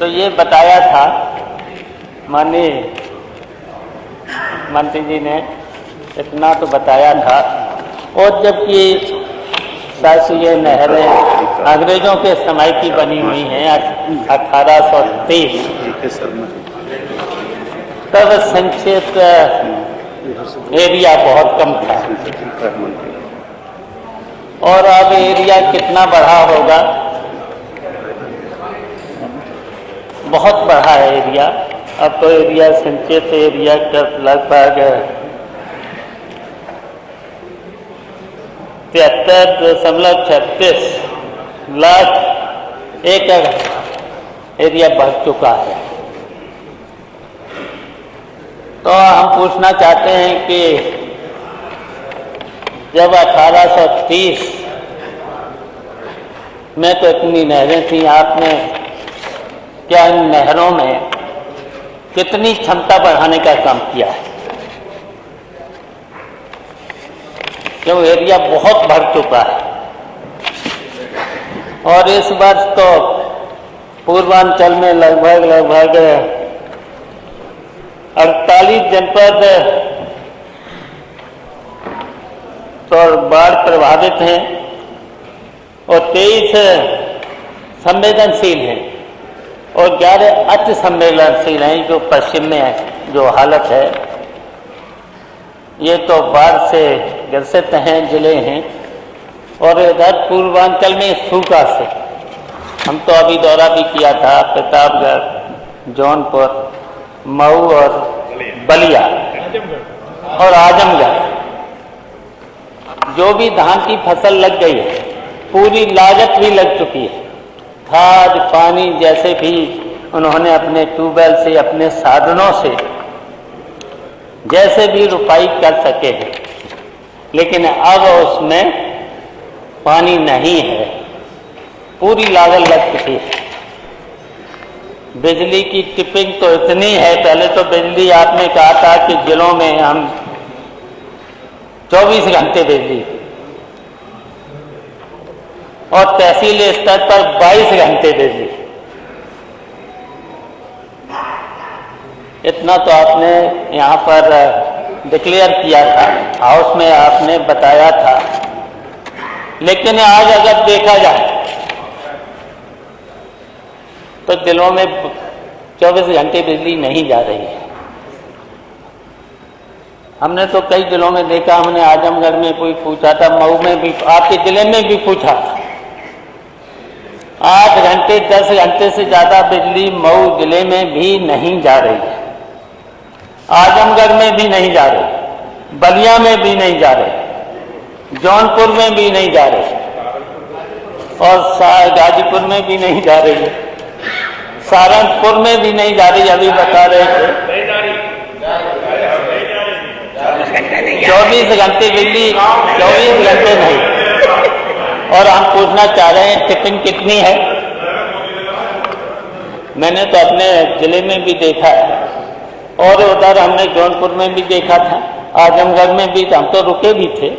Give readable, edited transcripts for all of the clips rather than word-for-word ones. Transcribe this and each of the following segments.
तो ये बताया था माननीय मंत्री जी ने, इतना तो बताया था। और जबकि साथ ये नहरें अंग्रेजों के समय की बनी हुई हैं 1830, तब संक्षिप्त एरिया बहुत कम था और अब एरिया कितना बढ़ा होगा, बहुत बढ़ा है एरिया। अब तो एरिया संचित एरिया का लगभग 73.36 लाख एकड़ एरिया बढ़ चुका है। तो हम पूछना चाहते हैं कि जब 1830 में तो इतनी नहरें थी, आपने क्या इन नहरों में कितनी क्षमता बढ़ाने का काम किया है? क्यों एरिया बहुत बढ़ चुका है। और इस वर्ष तो पूर्वांचल में लगभग 48 जनपद तो बाढ़ प्रभावित हैं और 23 संवेदनशील हैं और 11 अति संवेदनशील हैं। जो पश्चिम में जो हालत है, ये तो बाढ़ से ग्रसित हैं जिले हैं। और इधर पूर्वांचल में सूखा से, हम तो अभी दौरा भी किया था प्रतापगढ़, जौनपुर, मऊ और बलिया और आजमगढ़। जो भी धान की फसल लग गई है, पूरी लागत भी लग चुकी है। खाद पानी जैसे भी उन्होंने अपने ट्यूबवेल से, अपने साधनों से जैसे भी रुपाई कर सके हैं, लेकिन अब उसमें पानी नहीं है, पूरी लागत लग चुकी है। बिजली की टिपिंग तो इतनी है, पहले तो बिजली आपने कहा था कि जिलों में हम 24 घंटे बिजली और तहसील स्तर पर 22 घंटे बिजली। इतना तो आपने यहाँ पर डिक्लेयर किया था, हाउस में आपने बताया था। लेकिन आज अगर देखा जाए तो जिलों में 24 घंटे बिजली नहीं जा रही है। हमने तो कई जिलों में देखा, हमने आजमगढ़ में कोई पूछा था, मऊ में भी, आपके जिले में भी पूछा था। 8 घंटे 10 घंटे से ज्यादा बिजली मऊ जिले में भी नहीं जा रही है, आजमगढ़ में भी नहीं जा रही, बलिया में भी नहीं जा रही, जौनपुर में भी नहीं जा रही और गाजीपुर में भी नहीं जा रही है, सहारनपुर में भी नहीं जा रही। अभी बता रहे थे 24 घंटे बिजली, 24 घंटे नहीं। और हम पूछना चाह रहे हैं टिपिंग कितनी है? मैंने तो अपने जिले में भी देखा है और उधर हमने जौनपुर में भी देखा था, आजमगढ़ में भी, हम तो रुके भी थे।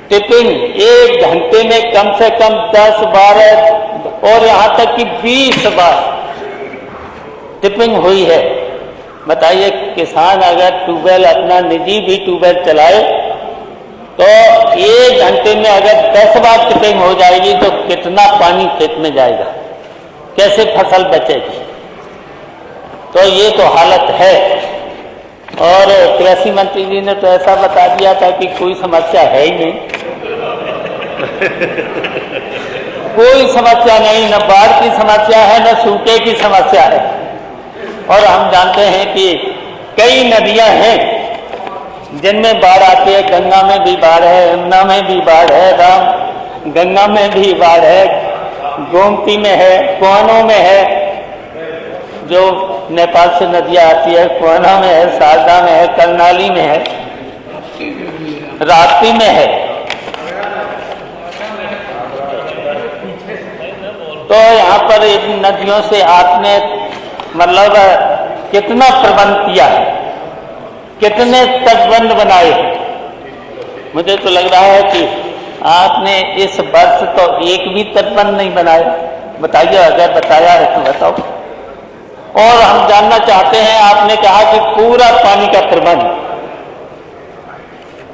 टिपिंग 1 घंटे में कम से कम 10-12 और यहाँ तक कि 20 बार टिपिंग हुई है। बताइए, किसान अगर ट्यूबवेल, अपना निजी भी ट्यूबवेल चलाए तो 1 घंटे में अगर 10 बार टिपिंग हो जाएगी तो कितना पानी खेत में जाएगा, कैसे फसल बचेगी? तो ये तो हालत है। और कृषि मंत्री जी ने तो ऐसा बता दिया था कि कोई समस्या है ही नहीं, कोई समस्या नहीं, न बाढ़ की समस्या है न सूखे की समस्या है। और हम जानते हैं कि कई नदियां हैं जिनमें बाढ़ आती है। गंगा में भी बाढ़ है, यमुना में भी बाढ़ है, राम गंगा में भी बाढ़ है, गोमती में है, कुआनों में है, जो नेपाल से नदियां आती है, कुआना में है, शारदा में है, करनाली में है, राप्ती में है। तो यहाँ पर इन नदियों से आपने मतलब कितना प्रबंध किया है, कितने तटबंध बनाए? मुझे तो लग रहा है कि आपने इस वर्ष तो एक भी तटबंध नहीं बनाया। बताइए, अगर बताया है तो बताओ। और हम जानना चाहते हैं, आपने कहा कि पूरा पानी का प्रबंध,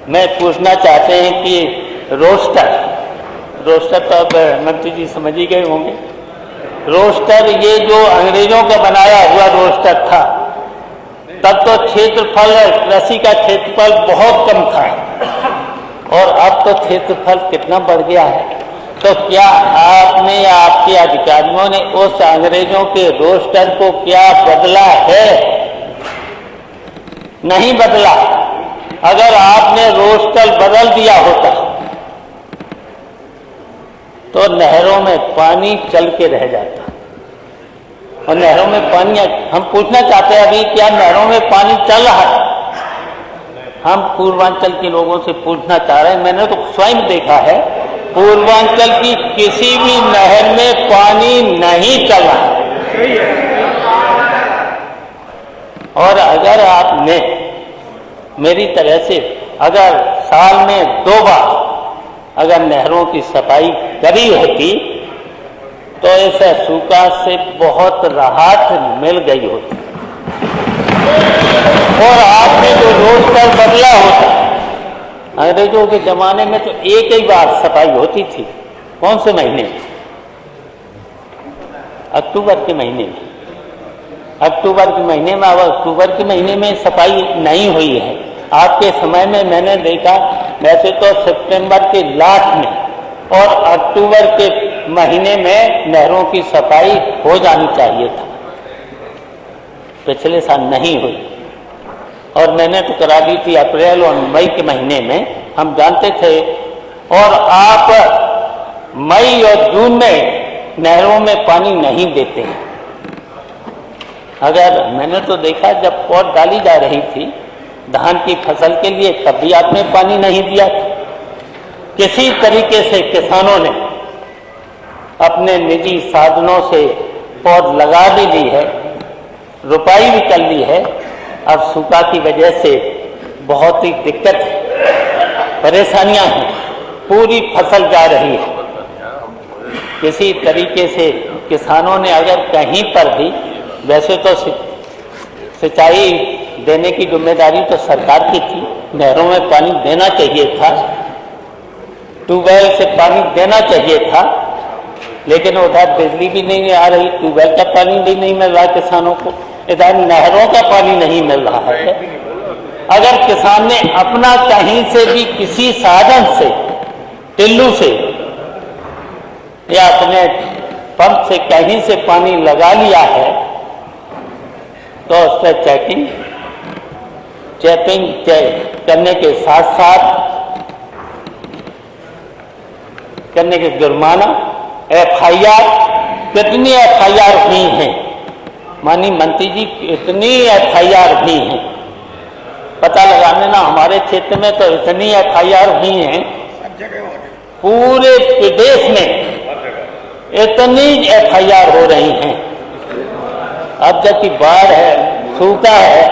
मैं पूछना चाहते हैं कि रोस्टर तो अब मंत्री जी समझ ही गए होंगे। रोस्टर, ये जो अंग्रेजों का बनाया हुआ रोस्टर था, तब तो क्षेत्रफल, कृषि का क्षेत्रफल बहुत कम था, और अब तो क्षेत्रफल कितना बढ़ गया है। तो क्या आपने या आपके अधिकारियों ने उस अंग्रेजों के रोस्टर को क्या बदला है? नहीं बदला। अगर आपने रोस्टर बदल दिया होता तो नहरों में पानी चल के रह जाता, और नहरों में पानी, हम पूछना चाहते हैं अभी, क्या नहरों में पानी चल रहा है? हम पूर्वांचल के लोगों से पूछना चाह रहे हैं, मैंने तो स्वयं देखा है, पूर्वांचल की किसी भी नहर में पानी नहीं चल रहा है। और अगर आपने मेरी तरह से अगर साल में 2 बार अगर नहरों की सफाई करी होती तो ऐसा सूखा से बहुत राहत मिल गई होती। और आपने जो रोस्टर बदला होता, अंग्रेजों के जमाने में तो एक ही बार सफाई होती थी। कौन से महीने में? अक्टूबर के महीने में। अक्टूबर के महीने में, अब अक्टूबर के महीने में सफाई नहीं हुई है। आपके समय में मैंने देखा, वैसे तो सितंबर के लास्ट में और अक्टूबर के महीने में नहरों की सफाई हो जानी चाहिए था। पिछले साल नहीं हुई, और मैंने तो करा दी थी अप्रैल और मई के महीने में, हम जानते थे। और आप मई और जून में नहरों में पानी नहीं देते हैं। अगर मैंने तो देखा, जब पौध डाली जा रही थी धान की फसल के लिए, तब भी आपने पानी नहीं दिया था। किसी तरीके से किसानों ने अपने निजी साधनों से पौध लगा भी ली है, रुपाई भी कर ली है। अब सूखा की वजह से बहुत ही दिक्कत है, परेशानियां हैं, पूरी फसल जा रही है। किसी तरीके से किसानों ने अगर कहीं पर भी, वैसे तो सिंचाई देने की जिम्मेदारी तो सरकार की थी, नहरों में पानी देना चाहिए था, ट्यूबवेल से पानी देना चाहिए था, लेकिन उधर बिजली भी नहीं आ रही, ट्यूबवेल का पानी भी नहीं मिल रहा किसानों को, इधर नहरों का पानी नहीं मिल रहा है। अगर किसान ने अपना कहीं से भी किसी साधन से, टिल्लू से या अपने पंप से कहीं से पानी लगा लिया है, तो उस पर चेकिंग करने के साथ साथ करने के जुर्माना, FIR, कितनी FIR हुई हैं माननीय मंत्री जी, इतनी FIR हुई हैं, पता लगाने ना, हमारे क्षेत्र में तो इतनी FIR हुई हैं, पूरे प्रदेश में इतनी FIR हो रही हैं। अब जबकि बाढ़ है, सूखा है,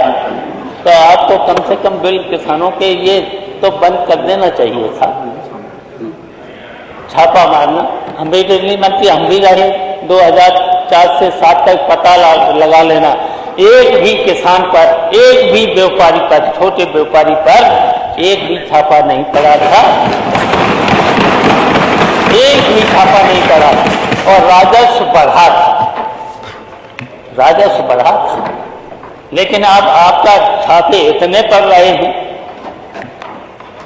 तो आपको कम से कम बिल किसानों के ये तो बंद कर देना चाहिए था, छापा मारना। हम भी बिजली मंत्री, हम भी रहे 2004 से 7 तक, पता लगा लेना, एक भी किसान पर, एक भी व्यापारी पर, छोटे व्यापारी पर एक भी छापा नहीं पड़ा था, एक भी छापा नहीं पड़ा, और राजस्व बढ़ा था, राजस्व बढ़ा था। लेकिन अब आपका छापे इतने पड़ रहे हैं,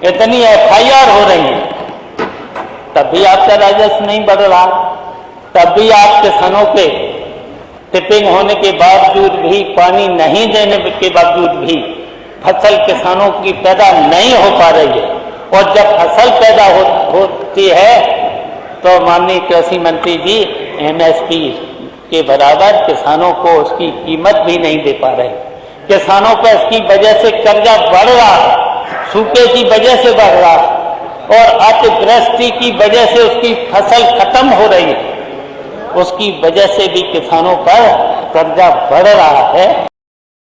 इतनी FIR हो रही है, तब भी आपका राजस्व नहीं बढ़ रहा, तब भी आप किसानों के टिपिंग होने के बावजूद भी, पानी नहीं देने के बावजूद भी फसल किसानों की पैदा नहीं हो पा रही है। और जब फसल पैदा होती है तो माननीय कृषि मंत्री जी MSP के बराबर किसानों को उसकी कीमत भी नहीं दे पा रहे। किसानों पर इसकी वजह से कर्जा बढ़ रहा है, सूखे की वजह से बढ़ रहा है, और अतिवृष्टि की वजह से उसकी फसल खत्म हो रही है, उसकी वजह से भी किसानों पर कर्जा बढ़ रहा है।